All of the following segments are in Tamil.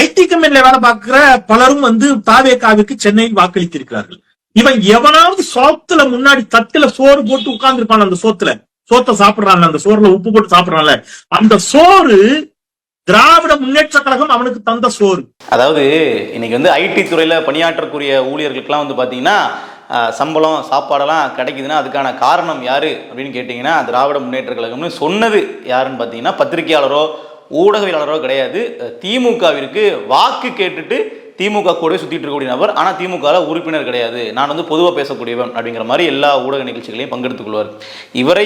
ஐடி கம்பெனில வேலை பார்க்கிற பலரும் தாவேகாவுக்கு சென்னையில் வாக்களித்திருக்கிறார்கள். இவன் எவனாவது சோத்துல முன்னாடி தட்டுல சோறு போட்டு உட்கார்ந்து இருப்பான், அந்த சோத்தை சாப்பிடுறான்ல, அந்த சோறுல உப்பு போட்டு சாப்பிடுறான்ல, அந்த சோறு திராவிட முன்னேற்ற கழகம் அவனுக்கு தந்த சோறு. அதாவது இன்னைக்கு ஐடி துறையில பணியாற்றக்கூடிய ஊழியர்களுக்கெல்லாம் பாத்தீங்கன்னா சம்பளம் சாப்பாடெல்லாம் கிடைக்குதுன்னா அதுக்கான காரணம் யாரு அப்படின்னு கேட்டீங்கன்னா திராவிட முன்னேற்ற கழகம்னு சொன்னது யாருன்னு பார்த்தீங்கன்னா பத்திரிகையாளரோ ஊடகவியலாளரோ கிடையாது. திமுகவிற்கு வாக்கு கேட்டுட்டு திமுக கூட சுத்திட்டு இருக்கக்கூடிய நபர், ஆனால் திமுக உறுப்பினர் கிடையாது, நான் பொதுவாக பேசக்கூடியவன் அப்படிங்கிற மாதிரி எல்லா ஊடக நிகழ்ச்சிகளையும் பங்கெடுத்துக் கொள்வார். இவர்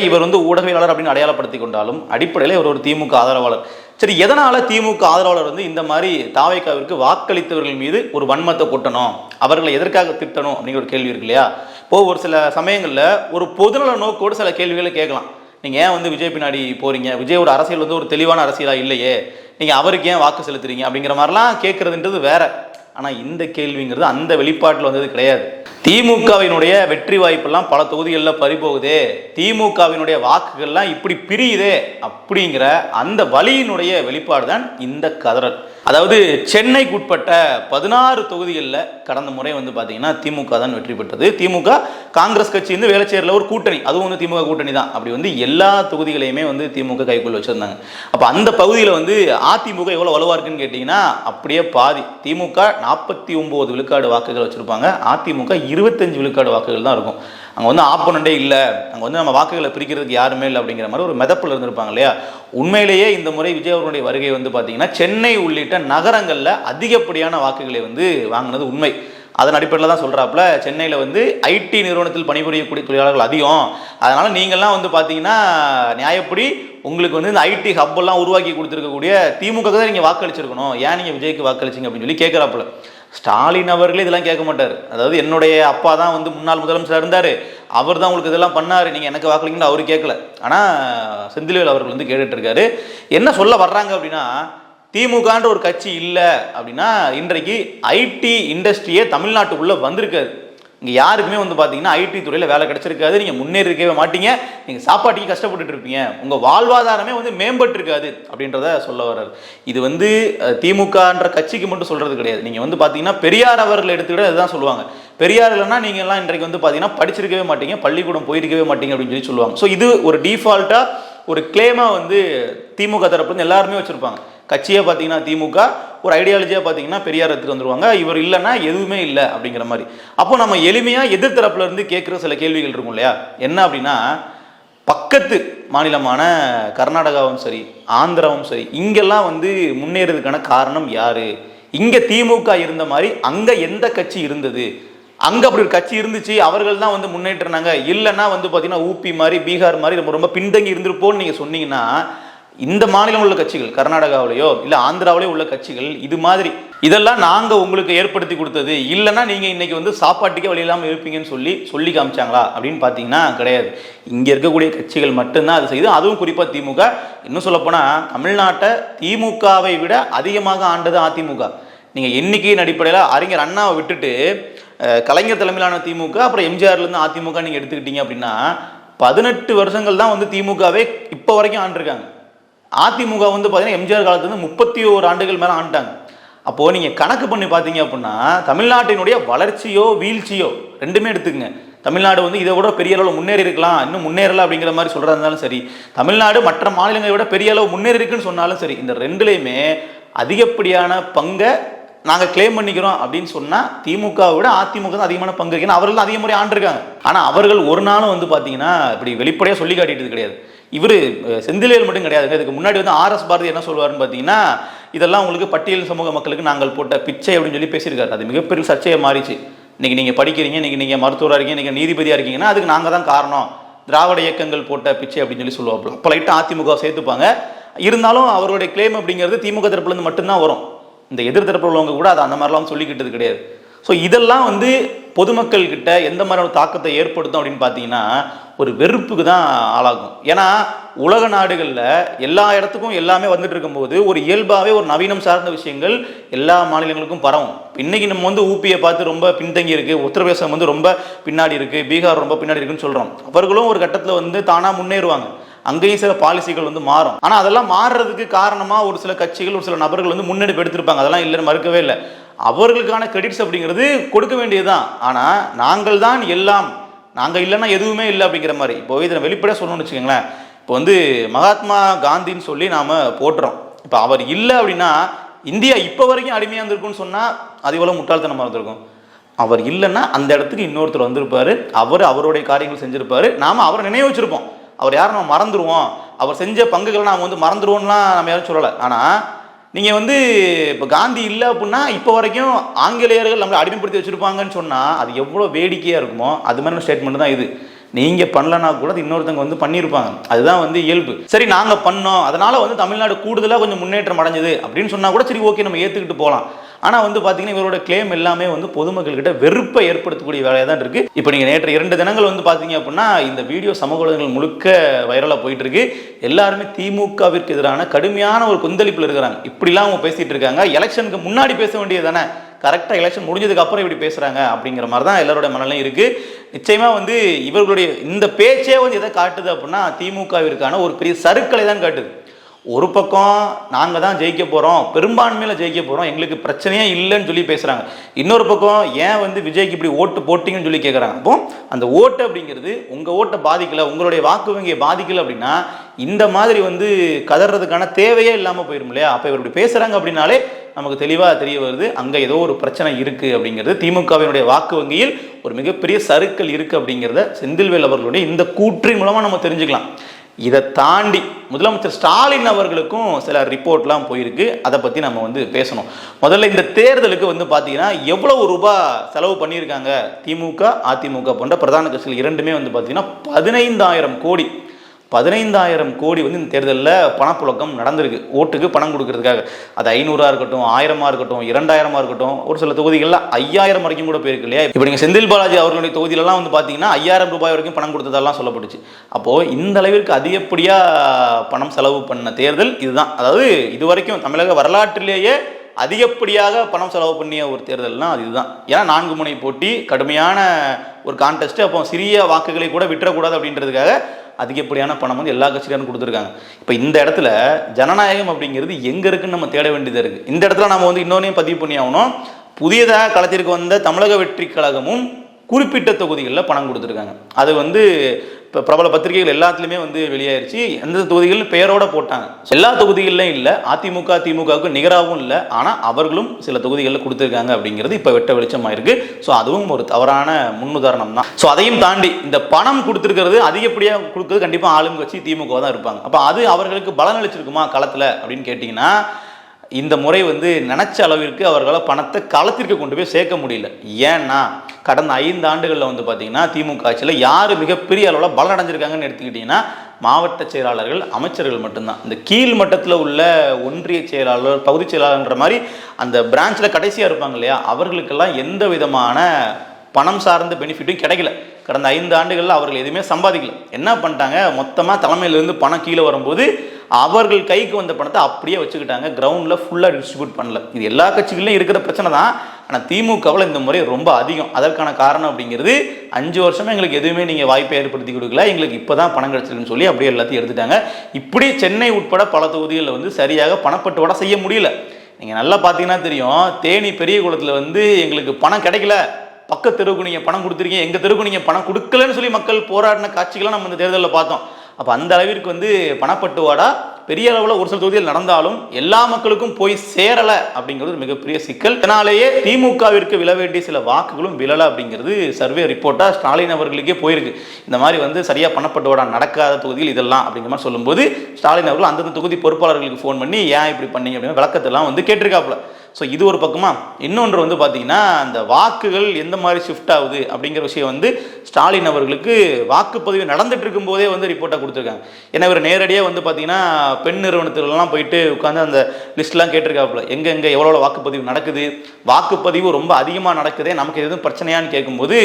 ஊடகவியலாளர் அப்படின்னு அடையாளப்படுத்தி கொண்டாலும் அடிப்படையில் இவர் ஒரு திமுக ஆதரவாளர். சரி, எதனால திமுக ஆதரவாளர் இந்த மாதிரி தாவேகாவிற்கு வாக்களித்தவர்கள் மீது ஒரு வன்மத்தை கொட்டணும், அவர்களை எதற்காக திட்டணும் அப்படிங்கிற ஒரு கேள்வி இருக்கு இல்லையா? இப்போ ஒரு சில சமயங்களில் ஒரு பொதுநல நோக்கோடு சில கேள்விகளை கேட்கலாம். நீங்கள் ஏன் விஜய் பின்னாடி போறீங்க, விஜய் ஒரு அரசியல் ஒரு தெளிவான அரசியலாக இல்லையே, நீங்கள் அவருக்கு ஏன் வாக்கு செலுத்துறீங்க அப்படிங்கிற மாதிரிலாம் கேட்கறதுன்றது வேற. ஆனால் இந்த கேள்விங்கிறது அந்த வெளிப்பாட்டில் வந்தது கிடையாது. திமுகவினுடைய வெற்றி வாய்ப்பெல்லாம் பல தொகுதிகளில் பறிபோகுதே, திமுகவினுடைய வாக்குகள்லாம் இப்படி பிரியுதே அப்படிங்கிற அந்த வழியினுடைய வெளிப்பாடு தான் இந்த கதறல். அதாவது சென்னைக்குட்பட்ட 16 தொகுதிகளில் கடந்த முறை பார்த்தீங்கன்னா திமுக தான் வெற்றி பெற்றது. திமுக காங்கிரஸ் கட்சி வேளச்சேரியில் ஒரு கூட்டணி, அதுவும் திமுக கூட்டணி தான். அப்படி எல்லா தொகுதிகளையுமே திமுக கைக்குள்ள வச்சிருந்தாங்க. அப்போ அந்த பகுதியில் அதிமுக எவ்வளோ வலுவாக இருக்குன்னு கேட்டிங்கன்னா அப்படியே பாதி. திமுக 49 விழுக்காடு வாக்குகள் வச்சுருப்பாங்க, அதிமுக 25 விழுக்காடு வாக்குகள் தான் இருக்கும். அங்கே ஆப்போனண்டே இல்லை, அங்கே நம்ம வாக்குகளை பிரிக்கிறதுக்கு யாருமே இல்லை அப்படிங்கிற மாதிரி ஒரு மெதப்பில் இருந்திருப்பாங்க இல்லையா? உண்மையிலேயே இந்த முறை விஜய் அவர்களுடைய வருகை பார்த்தீங்கன்னா சென்னை உள்ளிட்ட நகரங்களில் அதிகப்படியான வாக்குகளை வாங்கினது உண்மை. அதன் அடிப்படையில் தான் சொல்கிறாப்புல, சென்னையில் ஐடி நிறுவனத்தில் பணிபுரியக்கூடிய தொழிலாளர்கள் அதிகம், அதனால் நீங்கள்லாம் பார்த்தீங்கன்னா நியாயப்படி உங்களுக்கு இந்த ஐடி ஹப்பெல்லாம் உருவாக்கி கொடுத்துருக்கக்கூடிய திமுக தான் நீங்கள் வாக்களிச்சிருக்கணும், ஏன் நீங்கள் விஜய்க்கு வாக்களிச்சிங்க அப்படின்னு சொல்லி கேட்குறாப்புல. ஸ்டாலின் அவர்களே இதெல்லாம் கேட்க மாட்டார். அதாவது என்னுடைய அப்பா தான் முன்னாள் முதலமைச்சராக இருந்தார், அவர் தான் உங்களுக்கு இதெல்லாம் பண்ணார், நீங்கள் எனக்கு வாக்களிங்கன்னு அவரு கேட்கல. ஆனால் செந்தில்வேல் அவர்கள் கேட்டுட்டு இருக்காரு. என்ன சொல்ல வர்றாங்க அப்படின்னா, திமுகன்ற ஒரு கட்சி இல்லை அப்படின்னா இன்றைக்கு ஐடி இண்டஸ்ட்ரியே தமிழ்நாட்டுக்குள்ளே வந்திருக்காது. இங்கே யாருக்குமே பார்த்தீங்கன்னா ஐடி துறையில் வேலை கிடைச்சிருக்காது, நீங்கள் முன்னேறி இருக்கவே மாட்டீங்க, நீங்கள் சாப்பாட்டுக்கு கஷ்டப்பட்டுட்டு இருப்பீங்க, உங்கள் வாழ்வாதாரமே மேம்பட்டு இருக்காது அப்படின்றத சொல்ல வர்றாரு. இது திமுகன்ற கட்சிக்கு மட்டும் சொல்கிறது கிடையாது. நீங்கள் பார்த்தீங்கன்னா பெரியார் அவர்கள் எடுத்துக்கிட்ட இதுதான் சொல்லுவாங்க. பெரியார் இல்லைன்னா நீங்கள் எல்லாம் இன்றைக்கு பார்த்தீங்கன்னா படிச்சிருக்கவே மாட்டீங்க, பள்ளிக்கூடம் போயிருக்கவே மாட்டீங்க அப்படின்னு சொல்லி சொல்லுவாங்க. ஸோ இது ஒரு டிஃபால்ட்டாக ஒரு கிளைமாக திமுக தரப்பு எல்லாருமே வச்சுருப்பாங்க. கட்சியை பார்த்தீங்கன்னா திமுக, ஒரு ஐடியாலஜியாக பார்த்தீங்கன்னா பெரியார் எடுத்துட்டு வந்துருவாங்க, இவர் இல்லைன்னா எதுவுமே இல்லை அப்படிங்கிற மாதிரி. அப்போ நம்ம எளிமையாக எதிர்த்தரப்புல இருந்து கேட்குற சில கேள்விகள் இருக்கும் இல்லையா? என்ன அப்படின்னா, பக்கத்து மாநிலமான கர்நாடகாவும் சரி ஆந்திராவும் சரி இங்கெல்லாம் முன்னேறதுக்கான காரணம் யாரு? இங்கே திமுக இருந்த மாதிரி அங்கே எந்த கட்சி இருந்தது? அங்கே அப்படி ஒரு கட்சி இருந்துச்சு, அவர்கள் தான் முன்னேற்றினாங்க, இல்லைன்னா பார்த்தீங்கன்னா ஊபி மாதிரி பீகார் மாதிரி ரொம்ப ரொம்ப பின்தங்கி இருந்திருப்போன்னு நீங்கள் சொன்னீங்கன்னா, இந்த மாநிலம் உள்ள கட்சிகள் கர்நாடகாவிலேயோ இல்லை ஆந்திராவிலேயோ உள்ள கட்சிகள் இது மாதிரி இதெல்லாம் நாங்கள் உங்களுக்கு ஏற்படுத்தி கொடுத்தது, இல்லைன்னா நீங்கள் இன்னைக்கு சாப்பாட்டுக்கே வழி இல்லாமல் இருப்பீங்கன்னு சொல்லி காமிச்சாங்களா அப்படின்னு பார்த்தீங்கன்னா கிடையாது. இங்கே இருக்கக்கூடிய கட்சிகள் மட்டும்தான் அது செய்யுது. அதுவும் குறிப்பாக திமுக. இன்னும் சொல்லப்போனால் தமிழ்நாட்டை திமுகவை விட அதிகமாக ஆண்டது அதிமுக. நீங்கள் எண்ணிக்கையின் அடிப்படையில் அறிஞர் அண்ணாவை விட்டுட்டு கலைஞர் தலைமையிலான திமுக அப்புறம் எம்ஜிஆர்லேருந்து அதிமுக நீங்கள் எடுத்துக்கிட்டீங்க அப்படின்னா 18 வருஷங்கள் தான் திமுகவே இப்போ வரைக்கும் ஆண்டிருக்காங்க. அதிமுக பார்த்தீங்கன்னா எம்ஜிஆர் காலத்துலேருந்து 31 ஆண்டுகள் மேலே ஆண்டாங்க. அப்போது நீங்கள் கணக்கு பண்ணி பார்த்தீங்க அப்படின்னா தமிழ்நாட்டினுடைய வளர்ச்சியோ வீழ்ச்சியோ ரெண்டுமே எடுத்துக்கங்க. தமிழ்நாடு இதை விட பெரிய அளவு முன்னேறி இருக்கலாம், இன்னும் முன்னேறலாம் அப்படிங்கிற மாதிரி சொல்கிறதா இருந்தாலும் சரி, தமிழ்நாடு மற்ற மாநிலங்களை விட பெரிய அளவு முன்னேறி இருக்குன்னு சொன்னாலும் சரி, இந்த ரெண்டுலேயுமே அதிகப்படியான பங்கை நாங்கள் கிளைம் பண்ணிக்கிறோம் அப்படின்னு சொன்னால் திமுகவை விட அதிமுக தான் அதிகமான பங்கு இருக்கு. ஏன்னா அவர்கள் அதிக முறை ஆண்டிருக்காங்க. ஆனால் அவர்கள் ஒரு நாளும் பார்த்தீங்கன்னா இப்படி வெளிப்படையாக சொல்லி காட்டிட்டு கிடையாது. இவர் செந்தில்வேல் மட்டும் கிடையாது, இதுக்கு முன்னாடி ஆர்எஸ் பாரதி என்ன சொல்வாருன்னு பார்த்தீங்கன்னா, இதெல்லாம் உங்களுக்கு பட்டியல் சமூக மக்களுக்கு நாங்கள் போட்ட பிச்சை அப்படின்னு சொல்லி பேசியிருக்காரு. அது மிகப்பெரிய சர்ச்சையை மாறிச்சு. இன்னைக்கு நீங்கள் படிக்கிறீங்க, இன்னைக்கு நீங்கள் மருத்துவராக இருக்கீங்க, நீங்கள் நீதிபதியாக இருக்கீங்கன்னா அதுக்கு நாங்கள் தான் காரணம், திராவிட இயக்கங்கள் போட்ட பிச்சை அப்படின்னு சொல்லி சொல்லுவாங்க. அப்போ லைட்டாக அதிமுக சேர்த்துப்பாங்க. இருந்தாலும் அவருடைய கிளைம் அப்படிங்கிறது திமுக தரப்புலேருந்து மட்டும்தான் வரும். இந்த எதிர் தரப்பில் உள்ளவங்க கூட அதை அந்த மாதிரிலாம் சொல்லிக்கிட்டது கிடையாது. ஸோ இதெல்லாம் பொதுமக்கள் கிட்ட எந்த மாதிரியான தாக்கத்தை ஏற்படுத்தும் அப்படின்னு பார்த்தீங்கன்னா ஒரு வெறுப்புக்கு தான் ஆளாகும். ஏன்னா உலக நாடுகளில் எல்லா இடத்துக்கும் எல்லாமே வந்துட்டு இருக்கும்போது ஒரு இயல்பாகவே ஒரு நவீனம் சார்ந்த விஷயங்கள் எல்லா மாநிலங்களுக்கும் பரவும். இன்னைக்கு நம்ம ஊபியை பார்த்து ரொம்ப பின்தங்கி இருக்குது, உத்தரப்பிரதேசம் ரொம்ப பின்னாடி இருக்குது, பீகார் ரொம்ப பின்னாடி இருக்குன்னு சொல்கிறோம். அவர்களும் ஒரு கட்டத்தில் தானாக முன்னேறுவாங்க. அங்கேயும் சில பாலிசிகள் வந்து மாறும். ஆனால் அதெல்லாம் மாறுறதுக்கு காரணமாக ஒரு சில கட்சிகள் ஒரு சில நபர்கள் வந்து முன்னெடுப்பு எடுத்திருப்பாங்க. அதெல்லாம் இல்லைன்னு மறுக்கவே இல்லை. அவர்களுக்கான கிரெடிட்ஸ் அப்படிங்கிறது கொடுக்க வேண்டியதுதான். ஆனால் நாங்கள் தான் எல்லாம், நாங்கள் இல்லைன்னா எதுவுமே இல்லை அப்படிங்கிற மாதிரி. இப்போ இதை வெளிப்படையாக சொல்லணும்னு வச்சுக்கோங்களேன். இப்போ வந்து மகாத்மா காந்தின்னு சொல்லி நாம் போட்டுறோம். இப்போ அவர் இல்லை அப்படின்னா இந்தியா இப்போ வரைக்கும் அடிமையாக இருந்திருக்குன்னு சொன்னால் அது எவ்வளோ முட்டாள்தனமாக இருந்திருக்கும். அவர் இல்லைன்னா அந்த இடத்துக்கு இன்னொருத்தர் வந்திருப்பார், அவருடைய காரியங்கள் செஞ்சுருப்பார், நாம் அவரை நினைவு வச்சுருப்போம். அவர் யாரும் நம்ம மறந்துடுவோம், அவர் செஞ்ச பங்குகளை நாம் வந்து மறந்துடுவோம்லாம் நம்ம யாரும் சொல்லலை. ஆனால் நீங்கள் வந்து இப்போ காந்தி இல்லை அப்படின்னா இப்போ வரைக்கும் ஆங்கிலேயர்கள் நம்மளை அடிமைப்படுத்தி வச்சுருப்பாங்கன்னு சொன்னால் அது எவ்வளோ வேடிக்கையாக இருக்குமோ அது மாதிரி ஸ்டேட்மெண்ட் தான் இது. நீங்கள் பண்ணலன்னா கூட இன்னொருத்தவங்க வந்து பண்ணியிருப்பாங்க. அதுதான் வந்து இயல்பு. சரி நாங்கள் பண்ணோம், அதனால் வந்து தமிழ்நாடு கூடுதலாக கொஞ்சம் முன்னேற்றம் அடைஞ்சது அப்படின்னு சொன்னால் கூட சரி ஓகே நம்ம ஏற்றுக்கிட்டு போகலாம். ஆனால் வந்து பார்த்தீங்கன்னா இவரோட கிளைம் எல்லாமே வந்து பொதுமக்கள்கிட்ட வெறுப்பை ஏற்படுத்தக்கூடிய வேலையாக தான் இருக்குது. இப்போ நீங்கள் நேற்று 2 தினங்கள் வந்து பார்த்தீங்க அப்படின்னா இந்த வீடியோ சமூக ஊடகங்கள் முழுக்க வைரலாக போயிட்டு இருக்கு. எல்லாருமே திமுகவிற்கு எதிரான கடுமையான ஒரு கொந்தளிப்பில் இருக்கிறாங்க. இப்படிலாம் அவங்க பேசிட்டு இருக்காங்க. எலெக்ஷனுக்கு முன்னாடி பேச வேண்டியது தானே, கரெக்டாக எலெக்ஷன் முடிஞ்சதுக்கு அப்புறம் இப்படி பேசுகிறாங்க அப்படிங்கிற மாதிரி தான் எல்லாரோட மனநிலையும் இருக்குது. நிச்சயமாக வந்து இவர்களுடைய இந்த பேச்சே வந்து எதை காட்டுது அப்படின்னா திமுகவிற்கான ஒரு பெரிய சறுக்கலை தான் காட்டுது. ஒரு பக்கம் நாங்கள் தான் ஜெயிக்க போகிறோம், பெரும்பான்மையில் ஜெயிக்க போகிறோம், எங்களுக்கு பிரச்சனையே இல்லைன்னு சொல்லி பேசுகிறாங்க. இன்னொரு பக்கம் ஏன் வந்து விஜய்க்கு இப்படி ஓட்டு போட்டிங்கன்னு சொல்லி கேட்குறாங்க. அப்போ அந்த ஓட்டு அப்படிங்கிறது உங்கள் ஓட்டை பாதிக்கலை, உங்களுடைய வாக்கு வங்கியை பாதிக்கலை அப்படின்னா இந்த மாதிரி வந்து கதறதுக்கான தேவையே இல்லாமல் போயிடும் இல்லையா? அப்போ இவர் இப்படி பேசுகிறாங்க அப்படின்னாலே நமக்கு தெளிவாக தெரிய வருது அங்கே ஏதோ ஒரு பிரச்சனை இருக்குது அப்படிங்கிறது. திமுகவினுடைய வாக்கு வங்கியில் ஒரு மிகப்பெரிய சறுக்கல் இருக்குது அப்படிங்கிறத செந்தில்வேல் அவர்களுடைய இந்த கூற்றின் மூலமாக நம்ம தெரிஞ்சுக்கலாம். இதை தாண்டி முதலமைச்சர் ஸ்டாலின் அவர்களுக்கும் சில ரிப்போர்ட்லாம் போயிருக்கு. அதை பற்றி நம்ம வந்து பேசணும். முதல்ல இந்த தேர்தலுக்கு வந்து பார்த்தீங்கன்னா எவ்வளவு ரூபாய் செலவு பண்ணியிருக்காங்க திமுக அதிமுக போன்ற பிரதான கட்சிகள் இரண்டுமே வந்து பார்த்தீங்கன்னா 15,000 கோடி 15,000 கோடி வந்து இந்த தேர்தலில் பணப்புழக்கம் நடந்திருக்கு. ஓட்டுக்கு பணம் கொடுக்கறதுக்காக. அது 500 இருக்கட்டும், 1000 இருக்கட்டும், 2000 இருக்கட்டும், ஒரு சில தொகுதிகளில் 5000 வரைக்கும் கூட போயிருக்கு இல்லையா? இப்போ நீங்கள் செந்தில் பாலாஜி அவர்களுடைய தொகுதியிலலாம் வந்து பார்த்தீங்கன்னா 5000 ரூபாய் வரைக்கும் பணம் கொடுத்ததெல்லாம் சொல்லப்பட்டுச்சு. அப்போது இந்த அளவிற்கு அதிகப்படியாக பணம் செலவு பண்ண தேர்தல் இதுதான். அதாவது இது வரைக்கும் தமிழக வரலாற்றிலேயே அதிகப்படியாக பணம் செலவு பண்ணிய ஒரு தேர்தல்னா அது இதுதான். ஏன்னா 4 முனை போட்டி, கடுமையான ஒரு கான்டெஸ்ட், அப்போ சிறிய வாக்குகளை கூட விட்டுறக்கூடாது அப்படின்றதுக்காக அதிகப்படியான பணம் வந்து எல்லா கட்சியிலும் கொடுத்துருக்காங்க. இப்போ இந்த இடத்துல ஜனநாயகம் அப்படிங்கிறது எங்கே இருக்குன்னு நம்ம தேட வேண்டியதாக இருக்குது. இந்த இடத்துல நம்ம வந்து இன்னொன்னையும் பதிவு பண்ணி ஆகணும். புதியதாக களத்திற்கு வந்த தமிழக வெற்றி கழகமும் குறிப்பிட்ட தொகுதிகளில் பணம் கொடுத்துருக்காங்க. அது வந்து இப்போ பிரபல பத்திரிகைகள் எல்லாத்துலேயுமே வந்து வெளியாயிருச்சு. எந்த தொகுதிகள் பெயரோட போட்டாங்க. எல்லா தொகுதிகளிலும் இல்லை, அதிமுக திமுகவுக்கு நிகராகவும் இல்லை, ஆனால் அவர்களும் சில தொகுதிகளில் கொடுத்துருக்காங்க அப்படிங்கிறது இப்போ வெட்ட வெளிச்சமாக இருக்குது. ஸோ அதுவும் ஒரு தவறான முன்னுதாரணம் தான். ஸோ அதையும் தாண்டி இந்த பணம் கொடுத்துருக்கிறது அதிகப்படியாக கொடுக்குறது கண்டிப்பாக ஆளும் கட்சி திமுக தான் இருப்பாங்க. அப்போ அது அவர்களுக்கு பலன் அளிச்சிருக்குமா களத்தில் அப்படின்னு கேட்டிங்கன்னா இந்த முறை வந்து நினைச்ச அளவிற்கு அவர்களால் பணத்தை களத்திற்கு கொண்டு போய் சேர்க்க முடியல. ஏன்னா கடந்த 5 ஆண்டுகளில் வந்து பார்த்தீங்கன்னா திமுக ஆட்சியில் யார் மிகப்பெரிய அளவில் பலன் அடைஞ்சிருக்காங்கன்னு எடுத்துக்கிட்டிங்கன்னா மாவட்ட செயலாளர்கள், அமைச்சர்கள் மட்டும்தான். இந்த கீழ் மட்டத்தில் உள்ள ஒன்றிய செயலாளர், பகுதி செயலாளர்ன்ற மாதிரி அந்த பிரான்ச்சில் கடைசியாக இருப்பாங்க இல்லையா, அவர்களுக்கெல்லாம் எந்த விதமான பணம் சார்ந்த பெனிஃபிட்டும் கிடைக்கல. கடந்த 5 ஆண்டுகளில் அவர்கள் எதுவுமே சம்பாதிக்கல. என்ன பண்ணிட்டாங்க, மொத்தமாக தலைமையிலேருந்து பணம் கீழே வரும்போது அவர்கள் கைக்கு வந்த பணத்தை அப்படியே வச்சுக்கிட்டாங்க. கிரவுண்டில் ஃபுல்லாக டிஸ்ட்ரிபியூட் பண்ணல. இது எல்லா கட்சிகளிலும் இருக்கிற பிரச்சனை தான். ஆனால் திமுகவில் இந்த முறை ரொம்ப அதிகம். அதற்கான காரணம் அப்படிங்கிறது 5 வருஷமாக எங்களுக்கு எதுவுமே நீங்கள் வாய்ப்பை ஏற்படுத்தி கொடுக்கல, எங்களுக்கு இப்போ தான் பணம் கிடச்சிருக்குன்னு சொல்லி அப்படியே எல்லாத்தையும் எடுத்துட்டாங்க. இப்படி சென்னை உட்பட பல தொகுதிகளில் வந்து சரியாக பணப்பட்டுவாடை செய்ய முடியல. நீங்கள் நல்லா பார்த்தீங்கன்னா தெரியும், தேனி பெரிய குளத்தில் வந்து எங்களுக்கு பணம் கிடைக்கல, பக்க தெருவுக்கு நீங்கள் பணம் கொடுத்துருக்கீங்க, எங்கள் தெருவுக்கு நீங்கள் பணம் கொடுக்கலன்னு சொல்லி மக்கள் போராடின காட்சிகளாக நம்ம இந்த தேர்தலில் பார்த்தோம். அப்போ அந்த அளவிற்கு வந்து பணப்பட்டுவாடா பெரிய அளவில் ஒரு சில தொகுதியில் நடந்தாலும் எல்லா மக்களுக்கும் போய் சேரலை அப்படிங்கிறது மிகப்பெரிய சிக்கல். இதனாலேயே திமுகவிற்கு விழ வேண்டிய சில வாக்குகளும் விழலை அப்படிங்கிறது சர்வே ரிப்போர்ட்டாக ஸ்டாலின் அவர்களுக்கே போயிருக்கு. இந்த மாதிரி வந்து சரியாக பணப்பட்டுவாடா நடக்காத தொகுதியில் இதெல்லாம் அப்படிங்கிற மாதிரி சொல்லும்போது ஸ்டாலின் அவர்கள் அந்தந்த தொகுதி பொறுப்பாளர்களுக்கு ஃபோன் பண்ணி ஏன் இப்படி பண்ணீங்க அப்படின்னு விளக்கத்தெல்லாம் வந்து கேட்டிருக்காப்புல. ஸோ இது ஒரு பக்கமா. இன்னொன்று வந்து பார்த்தீங்கன்னா அந்த வாக்குகள் எந்த மாதிரி ஷிஃப்ட் ஆகுது அப்படிங்கிற விஷயம் வந்து ஸ்டாலின் அவர்களுக்கு வாக்குப்பதிவு நடந்துட்டு இருக்கும் போதே வந்து ரிப்போர்ட்டாக கொடுத்துருக்காங்க. ஏன்னா இவர் நேரடியாக வந்து பார்த்தீங்கன்னா பெண் நிறுவனத்துலலாம் போயிட்டு உட்காந்து அந்த லிஸ்ட்லாம் கேட்டிருக்காப்புல, எங்கே எவ்வளோ வாக்குப்பதிவு நடக்குது, வாக்குப்பதிவு ரொம்ப அதிகமாக நடக்குதே, நமக்கு எதுவும் பிரச்சனையான்னு கேட்கும்போது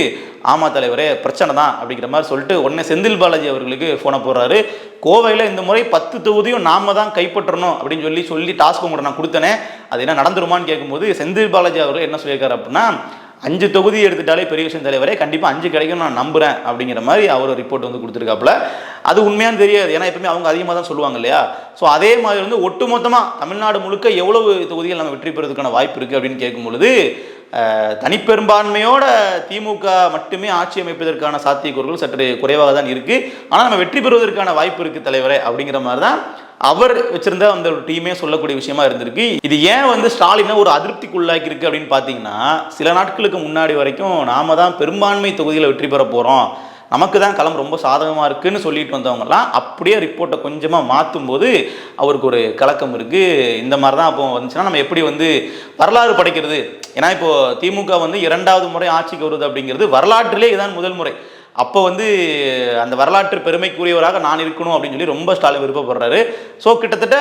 ஆமாம் தலைவரே பிரச்சனை தான் அப்படிங்கிற மாதிரி சொல்லிட்டு உடனே செந்தில் பாலாஜி அவர்களுக்கு ஃபோனை போடுறாரு. கோவையில் இந்த முறை 10 தொகுதியும் நாம தான் கைப்பற்றணும் அப்படின்னு சொல்லி டாஸ்க் உங்கள்கிட்ட நான் கொடுத்தனே, அது என்ன நடந்துருமான்னு கேட்கும்போது செந்தில் பாலாஜி அவர் என்ன சொல்லியிருக்காரு அப்படின்னா 5 தொகுதி எடுத்துட்டாலே பெரிய விஷயம் தலைவரே, கண்டிப்பாக 5 கிடைக்கும் நான் நம்புகிறேன் அப்படிங்கிற மாதிரி அவர் ரிப்போர்ட் வந்து கொடுத்துருக்காப்புல. அது உண்மையானு தெரியாது. ஏன்னா எப்பவுமே அவங்க அதிகமாக தான் சொல்லுவாங்க இல்லையா. ஸோ அதே மாதிரி வந்து ஒட்டுமொத்தமாக தமிழ்நாடு முழுக்க எவ்வளவு தொகுதிகள் நம்ம வெற்றி பெறுவதற்கான வாய்ப்பு இருக்குது அப்படின்னு கேட்கும் பொழுது தனிப்பெரும்பான்மையோட திமுக மட்டுமே ஆட்சி அமைப்பதற்கான சாத்தியக்கூறுகள் சற்று குறைவாக தான் இருக்கு. ஆனால் நம்ம வெற்றி பெறுவதற்கான வாய்ப்பு இருக்கு தலைவரே அப்படிங்கிற மாதிரி தான் அவர் வச்சிருந்த அந்த ஒரு டீமே சொல்லக்கூடிய விஷயமா இருந்திருக்கு. இது ஏன் வந்து ஸ்டாலினை ஒரு அதிருப்திக்குள்ளாக்கி இருக்கு அப்படின்னு பார்த்தீங்கன்னா, சில நாட்களுக்கு முன்னாடி வரைக்கும் நாம தான் பெரும்பான்மை தொகுதியில் வெற்றி பெற போறோம், நமக்கு தான் களம் ரொம்ப சாதகமாக இருக்குன்னு சொல்லிட்டு வந்தவங்கலாம் அப்படியே ரிப்போர்ட்டை கொஞ்சமாக மாற்றும் போது அவருக்கு ஒரு கலக்கம் இருக்குது. இந்த மாதிரி தான் அப்போ வந்துச்சுன்னா நம்ம எப்படி வந்து வரலாறு படைக்கிறது? ஏன்னா இப்போது திமுக வந்து 2வது முறை ஆட்சிக்கு வருது அப்படிங்கிறது வரலாற்றிலே இதுதான் முதல் முறை. அப்போ வந்து அந்த வரலாற்று பெருமைக்குரியவராக நான் இருக்கணும் அப்படின்னு சொல்லி ரொம்ப ஸ்டாலின் விருப்பப்படுறாரு. ஸோ கிட்டத்தட்ட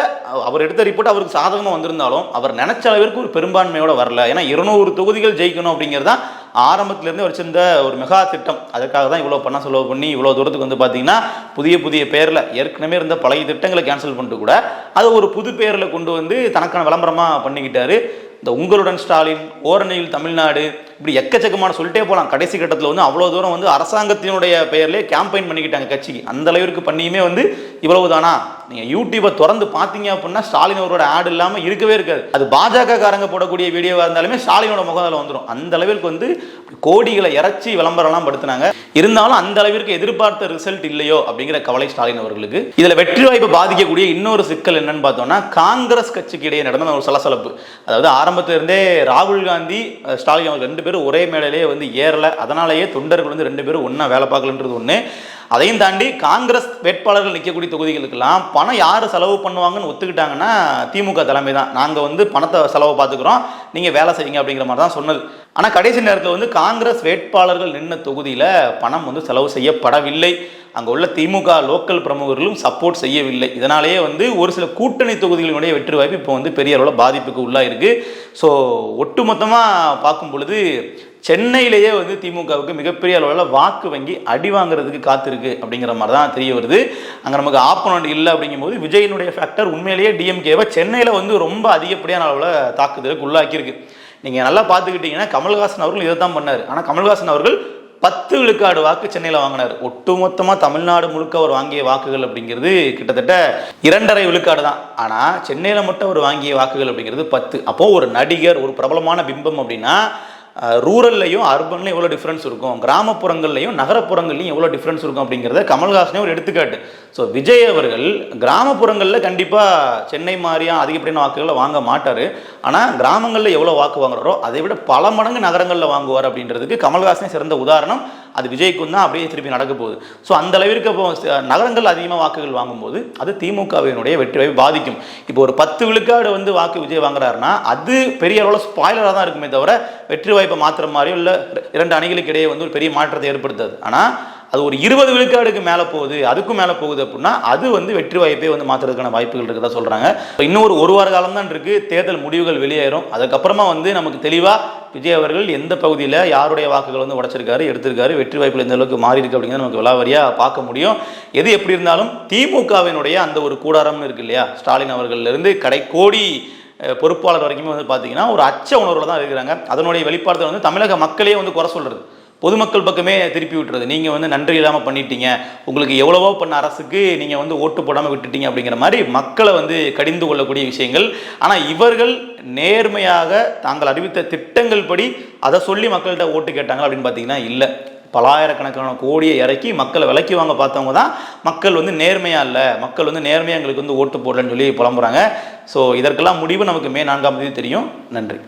அவர் எடுத்த ரிப்போர்ட் அவருக்கு சாதகமாக வந்திருந்தாலும் அவர் நினைச்ச அளவிற்கு ஒரு பெரும்பான்மையோட வரல. ஏன்னா 200 தொகுதிகள் ஜெயிக்கணும் அப்படிங்கிறது தான் ஆரம்பத்திலேருந்து வச்சிருந்த ஒரு மெகா திட்டம். அதுக்காக தான் இவ்வளோ பண்ண செலவு பண்ணி இவ்வளோ தூரத்துக்கு வந்து பார்த்தீங்கன்னா புதிய பேரில் ஏற்கனவே இருந்த பழைய திட்டங்களை கேன்சல் பண்ணிட்டு கூட அதை ஒரு புது பேரில் கொண்டு வந்து தனக்கான விளம்பரமாக பண்ணிக்கிட்டாரு. இந்த உங்களுடன் ஸ்டாலின், ஓரணியில் தமிழ்நாடு, இப்படி எக்கச்சக்கமான சொல்லிட்டே போகலாம். கடைசி கட்டத்தில் வந்து அவ்வளோ தூரம் வந்து அரசாங்கத்தினுடைய பெயர்லேயே கேம்பெயின் பண்ணிக்கிட்டாங்க கட்சிக்கு. அந்த அளவிற்கு பண்ணியுமே வந்து இவ்வளவு தானா? நீங்கள் யூடியூப்பை திறந்து பார்த்தீங்க அப்படின்னா ஸ்டாலின் அவரோட ஆடு இல்லாமல் இருக்கவே இருக்காது. அது பாஜக காரங்க போடக்கூடிய வீடியோவாக இருந்தாலுமே ஸ்டாலினோட முகம் அதில் வந்துடும். அந்த அளவிற்கு வந்து கோடிகளை இறச்சி விளம்பரம்லாம் படுத்தினாங்க. இருந்தாலும் அந்த அளவிற்கு எதிர்பார்த்த ரிசல்ட் இல்லையோ அப்படிங்கிற கவலை ஸ்டாலின் அவர்களுக்கு. இதில் வெற்றி வாய்ப்பை பாதிக்கக்கூடிய இன்னொரு சிக்கல் என்னன்னு பார்த்தோம்னா, காங்கிரஸ் கட்சிக்கு இடையே நடந்த ஒரு சலசலப்பு. அதாவது ஆரம்பத்திலிருந்தே ராகுல் காந்தி, ஸ்டாலின் அவர்கள் 2 பேரும் ஒரே மேடையிலே வந்து ஏறலை. அதனாலேயே தொண்டர்கள் வந்து 2 பேரும் ஒன்றா வேலை பார்க்கலன்றது ஒன்று. அதையும் தாண்டி காங்கிரஸ் வேட்பாளர்கள் நிற்கக்கூடிய தொகுதிகளுக்கெல்லாம் பணம் யார் செலவு பண்ணுவாங்கன்னு ஒத்துக்கிட்டாங்கன்னா திமுக தலைமை தான். நாங்கள் வந்து பணத்தை செலவு பார்த்துக்கிறோம், நீங்கள் வேலை செய்யுங்க அப்படிங்கிற மாதிரி தான் சொன்னது. ஆனால் கடைசி நேரத்தில் வந்து காங்கிரஸ் வேட்பாளர்கள் நின்ன தொகுதியில் பணம் வந்து செலவு செய்யப்படவில்லை. அங்கே உள்ள திமுக லோக்கல் பிரமுகர்களும் சப்போர்ட் செய்யவில்லை. இதனாலேயே வந்து ஒரு சில கூட்டணி தொகுதிகளினுடைய வெற்றி வாய்ப்பு இப்போ வந்து பெரிய அளவில் பாதிப்புக்கு உள்ளாக இருக்குது. ஸோ ஒட்டுமொத்தமாக பார்க்கும் பொழுது சென்னையிலேயே வந்து திமுகவுக்கு மிகப்பெரிய அளவில் வாக்கு வங்கி அடி வாங்குறதுக்கு காத்திருக்கு அப்படிங்கிற மாதிரி தான் தெரிய வருது. அங்கே நமக்கு ஆப்போனண்ட் இல்லை அப்படிங்கும்போது விஜயனுடைய ஃபேக்டர் உண்மையிலேயே டிஎம்கேவை சென்னையில் வந்து ரொம்ப அதிகப்படியான அளவில் தாக்குதலுக்கு உள்ளாக்கியிருக்கு. நீங்கள் நல்லா பார்த்துக்கிட்டிங்கன்னா கமல்ஹாசன் அவர்கள் இதை தான் பண்ணார். ஆனால் கமல்ஹாசன் அவர்கள் 10 விழுக்காடு வாக்கு சென்னையில் வாங்கினார். ஒட்டுமொத்தமாக தமிழ்நாடு முழுக்க அவர் வாங்கிய வாக்குகள் அப்படிங்கிறது கிட்டத்தட்ட 2.5 விழுக்காடு தான். ஆனால் சென்னையில் மட்டும் அவர் வாங்கிய வாக்குகள் அப்படிங்கிறது 10. அப்போது ஒரு நடிகர், ஒரு பிரபலமான பிம்பம் அப்படின்னா ரூரல்லையும் அர்பன்லையும் எவ்வளோ டிஃப்ரென்ஸ் இருக்கும், கிராமப்புறங்கள்லையும் நகரப்புறங்கள்லையும் எவ்வளோ டிஃப்ரென்ஸ் இருக்கும் அப்படிங்கிறத கமல்ஹாசனே ஒரு எடுத்துக்காட்டு. ஸோ விஜய் அவர்கள் கிராமப்புறங்களில் கண்டிப்பாக சென்னை மாதிரியா அதிகப்படியான வாக்குகளை வாங்க மாட்டார். ஆனால் கிராமங்களில் எவ்வளோ வாக்கு வாங்குறாரோ அதை விட பல மடங்கு நகரங்களில் வாங்குவார் அப்படின்றதுக்கு கமல்ஹாசனே சிறந்த உதாரணம். அது விஜய்க்கும் தான் அப்படியே திருப்பி நடக்க போகுது. ஸோ அந்த அளவிற்கு இப்போ நகரங்கள் அதிகமாக வாக்குகள் வாங்கும்போது அது திமுகவினுடைய வெற்றி வாய்ப்பை பாதிக்கும். இப்போ ஒரு 10 விழுக்காடு வந்து வாக்கு விஜய் வாங்குறாருன்னா அது பெரிய அளவில் ஸ்பாய்லராக தான் இருக்குமே தவிர வெற்றி வாய்ப்பை மாற்றுற மாதிரியோ இல்லை 2 அணிகளுக்கு இடையே வந்து ஒரு பெரிய மாற்றத்தை ஏற்படுத்தாது. ஆனால் அது ஒரு 20 விழுக்காடுக்கு மேலே போகுது, அதுக்கும் மேலே போகுது அப்படின்னா அது வந்து வெற்றி வாய்ப்பே வந்து மாற்றுறதுக்கான வாய்ப்புகள் இருக்குதா சொல்கிறாங்க. இன்னும் ஒரு வார காலம் தான் இருக்குது, தேர்தல் முடிவுகள் வெளியேறும். அதுக்கப்புறமா வந்து நமக்கு தெளிவாக விஜய் அவர்கள் எந்த பகுதியில் யாருடைய வாக்குகள் வந்து உடைச்சிருக்காரு, எடுத்திருக்காரு, வெற்றி வாய்ப்பில் எந்த அளவுக்கு மாறி இருக்கு அப்படிங்கிறத நமக்கு விலாவரியாக பார்க்க முடியும். எது எப்படி இருந்தாலும் திமுகவினுடைய அந்த ஒரு கூடாரம்னு இருக்கு இல்லையா, ஸ்டாலின் அவர்களிலிருந்து கடைக்கோடி பொறுப்பாளர் வரைக்குமே வந்து பார்த்தீங்கன்னா ஒரு அச்ச உணர்வில் தான் இருக்கிறாங்க. அதனுடைய வெளிப்பாடு வந்து தமிழக மக்களே வந்து குறை சொல்கிறது, பொதுமக்கள் பக்கமே திருப்பி விட்டுறது. நீங்கள் வந்து நன்றி இல்லாமல் பண்ணிட்டீங்க, உங்களுக்கு எவ்வளவோ பண்ண அரசுக்கு நீங்கள் வந்து ஓட்டு போடாமல் விட்டுட்டீங்க அப்படிங்கிற மாதிரி மக்களை வந்து கடிந்து கொள்ளக்கூடிய விஷயங்கள். ஆனால் இவர்கள் நேர்மையாக தாங்கள் அறிவித்த திட்டங்கள் படி அதை சொல்லி மக்கள்கிட்ட ஓட்டு கேட்டாங்க அப்படின்னு பார்த்தீங்கன்னா இல்லை. பலாயிரக்கணக்கான கோடியை இறக்கி மக்களை விலைக்கு வாங்க பார்த்தவங்க தான் மக்கள் வந்து நேர்மையாக இல்லை, மக்கள் வந்து நேர்மையாக எங்களுக்கு வந்து ஓட்டு போடலன்னு சொல்லி புலம்புறாங்க. ஸோ இதற்கெல்லாம் முடிவு நமக்கு மே 4ஆம் தேதி தெரியும். நன்றி.